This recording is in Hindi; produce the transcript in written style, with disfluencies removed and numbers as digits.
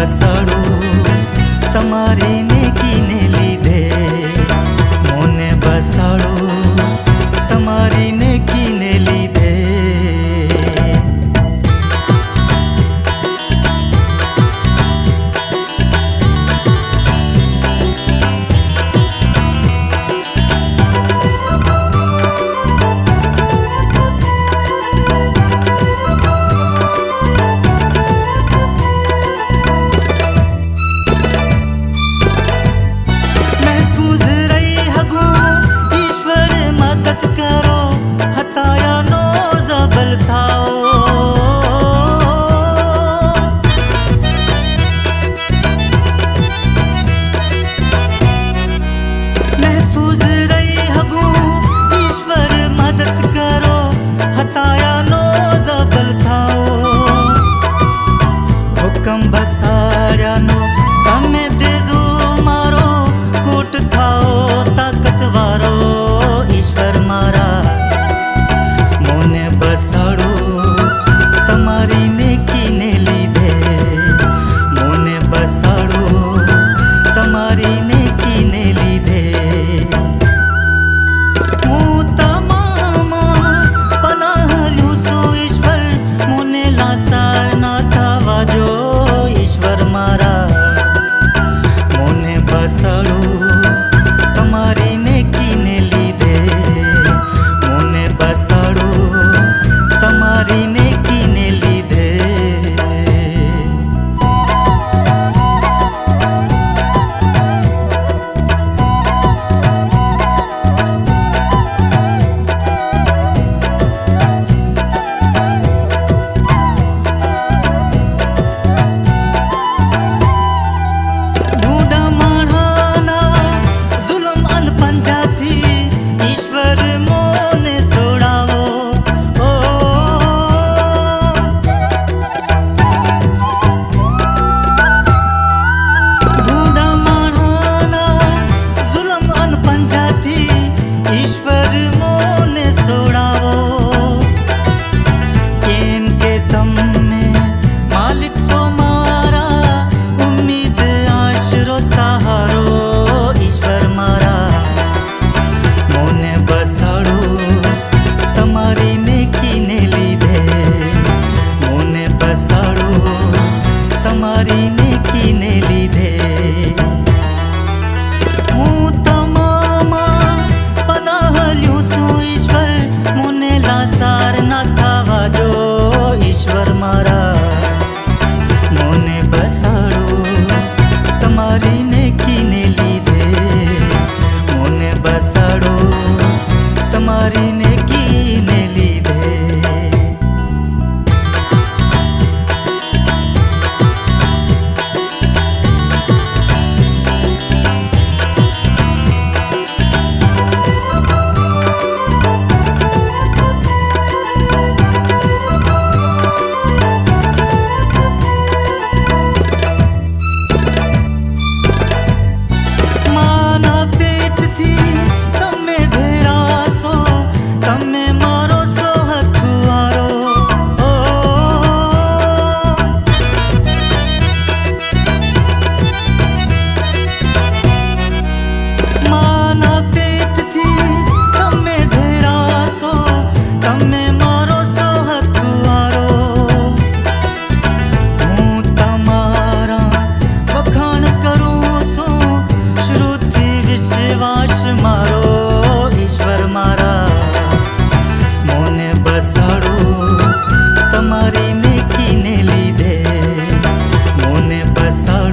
बसाड़ो तमारी नेकीने लीधे मोने बसाड़ो तमारी नेकीने लीधे। बसाड़्यानो तमे देजो मारो कोट थाओ ताकतवारो ईश्वर मारा मोने बसाड़ो तमारी नेकीने लीधे मोने बसाड़ो तमारी नेकीने लीधे। हूँ तमामा पनाह ल्यूं सो ईश्वर मोने लासार ना थावा जो ईश्वर मारा मोने बसाड़ो तमारी नेकीने लीधे मोने बसाड़ो तमारी नेकीने लीधे। तमारी नेकीने लीधे हूँ तमामा पनाह ल्यूं सो ईश्वर मोने लासार ना थावा जो ईश्वर मारा मोने बसाड़ो तमारी नेकीने लीधे मोने बसाड़ो तमारी नेकीने लीधे। मारो ईश्वर मारा मोने बसाड़ो तमारी नेकीने लीधे मोने बसाड़ो।